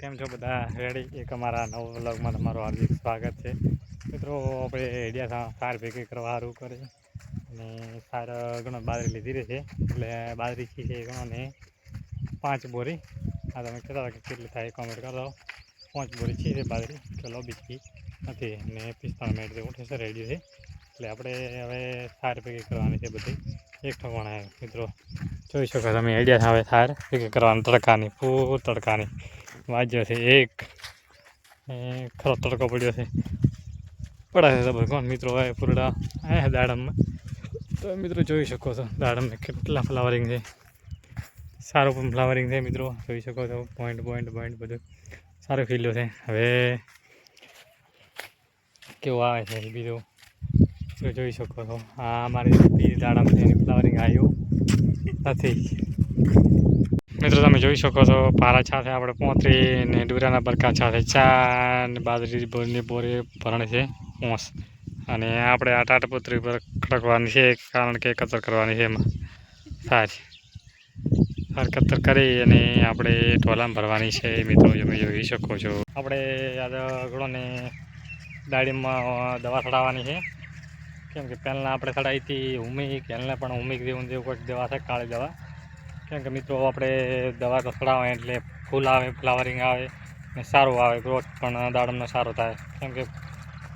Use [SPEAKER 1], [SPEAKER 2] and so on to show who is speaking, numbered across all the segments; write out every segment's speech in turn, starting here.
[SPEAKER 1] કેમ છો બધા રેડી? એક અમારા નવા વ્લોગમાં તમારું હાર્દિક સ્વાગત છે મિત્રો. આપણે એડિયા સાર ભેગી કરવા સારું કરે અને સાર ઘણો બાજરી લીધી છે, એટલે બાજરી છે ઘણો ને 5 બોરી. આ તમે કહેતા કે કેટલી થાય કોમેન્ટ કરો. 5 બોરી છે બાજરી, ચલો બીજી નથી ને 45 મિનિટ જેવું થશે રેડી છે. એટલે આપણે હવે સાર ભેગી કરવાની છે બધી એક ઠોકાણે મિત્રો. જોઈ શકો તમે આઈડિયા આવે થાર ભેગી કરવાની, તડકાની ફૂલ તડકાની વાજ્યો છે એક ખરો તડકો પડ્યો છે, પડે છે ભગવાન મિત્રો. હવે પૂરડા આવ્યા દાડમમાં તો મિત્રો જોઈ શકો છો દાડમને કેટલા ફ્લાવરિંગ છે, સારું પણ ફ્લાવરિંગ છે મિત્રો. જોઈ શકો છો પોઈન્ટ બધું સારું ખીલ્યું છે. હવે કેવું આવે છે બીજું જોઈ શકો છો. આ અમારી બીજી દાડમ છે એની ફ્લાવરિંગ આવ્યું નથી મિત્રો. તમે જોઈ શકો છો પારા છાથે આપણે 35 ને ડુરાના બરકા છાથે 4 ને બાજરી બોરની બોરી ભરણે છે 5. અને આપણે આ ટાટપુત્રી પર ખડકવાની છે, કારણ કે કતર કરવાની છે એમાં સારી કતર કરી અને આપણે ઢોલામાં ભરવાની છે મિત્રો. તમે જોઈ શકો છો આપણે આગળોને દાડીમાં દવા ચડાવવાની છે, કેમ કે પહેલાં આપણે ચડાવી હતી હુમિક, પહેલાં પણ હુમિક જેવું કોઈક દવા છે કાળી દવા. કેમ કે મિત્રો આપણે દવા તો ચડાવે એટલે ફૂલ આવે, ફ્લાવરિંગ આવે ને સારું આવે, ગ્રોથ પણ દાડમનો સારો થાય. કેમ કે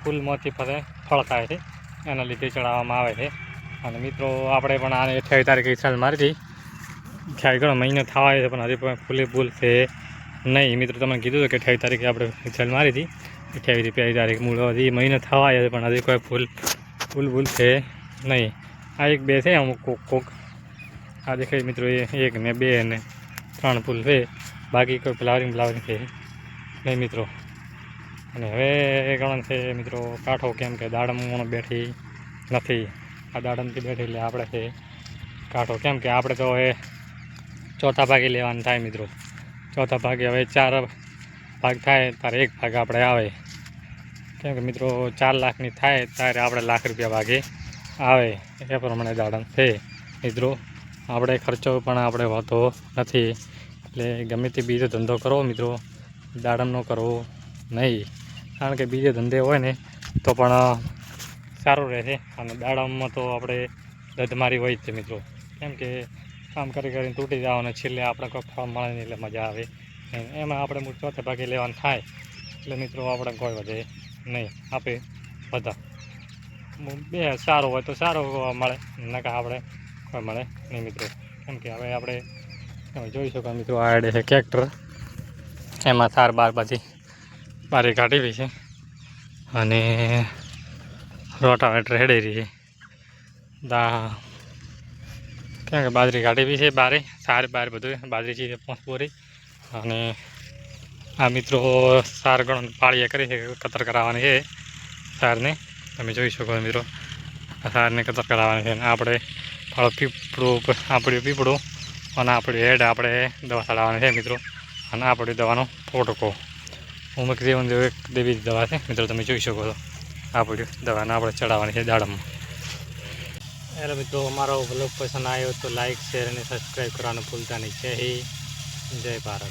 [SPEAKER 1] ફૂલમાંથી ફળ થાય છે, એના લીધે ચડાવવામાં આવે છે. અને મિત્રો આપણે પણ આને 28 તારીખે ઈસાલ મારી હતી, ખ્યાલ ઘણો મહિનો થવા આવ્યો છે પણ હજી પણ ફૂલ છે નહીં મિત્રો. તમને કીધું હતું કે 28 તારીખે આપણે ઈસાલ મારી હતી, 28 તારીખ મૂળ હજી મહિનો થવા આવ્યો છે પણ હજી કોઈ ફૂલ છે નહીં. આ 1 2 છે અમુક કોક આ દેખાય મિત્રો, 1 ને 2 ને 3 ફૂલ છે, બાકી કોઈ ફ્લાવરિંગ છે નહીં મિત્રો. અને હવે ગણન છે મિત્રો કાંઠો, કેમ કે દાડમ બેઠી નથી. આ દાડમથી બેઠી એટલે આપણે છે કાંઠો, કેમ કે આપણે તો હવે ચોથા ભાગે લેવાનું થાય મિત્રો. ચોથા ભાગે હવે 4 ભાગ થાય ત્યારે 1 ભાગ આપણે આવે, કેમ કે મિત્રો 4 લાખની થાય ત્યારે આપણે લાખ રૂપિયા ભાગે આવે, એ પ્રમાણે દાડમ છે મિત્રો. આપણે ખર્ચો પણ આપણે હોતો નથી, એટલે ગમે તે બીજો ધંધો કરો મિત્રો, દાડમનો કરવો નહીં. કારણ કે બીજે ધંધે હોય ને તો પણ સારું રહે છે, અને દાડમમાં તો આપણે દધમારી હોય જ છે મિત્રો. કેમ કે કામ કરીને તૂટી જાવ અને છેલ્લે આપણે કોઈ ફળ મળે નહીં એટલે મજા આવે. એમાં આપણે ચોથે ભાગે લેવાનું થાય એટલે મિત્રો આપણે કોઈ વધે નહીં, આપે બધા બે સારું હોય તો સારું મળે, નકા આપણે કોઈ મળે નહીં મિત્રો. કેમ કે હવે આપણે તમે જોઈ શકો મિત્રો આ આડે છે ટ્રેક્ટર, એમાં થાર બધી બારી કાઢેલી છે અને રોટાવેટર હેડે રહી છે. કેમ કે બાજરી કાઢેલી છે બારે, સારી બાર બધું બાજરી છે 5 બોરી. અને આ મિત્રો સાર ગણો પાળીએ કરી છે, કતર કરાવવાની છે સારને. તમે જોઈ શકો મિત્રો આ સારને કતર કરાવવાની છે. અને આપણે ફાળો પીપળું અને આપણી હેડ આપણે દવા ચડાવવાની છે મિત્રો. અને આપણી દવાનો ફોટકો ઉમક જેવું એક દેવી દવા છે મિત્રો. તમે જોઈ શકો છો આપણી દવાને આપણે ચડાવવાની છે દાડમમાં. એટલે મિત્રો અમારો બ્લોગ પસંદ આવ્યો તો લાઇક, શેર અને સબસ્ક્રાઈબ કરવાનું ભૂલતા નહીં. જય હિન્દ, જય ભારત.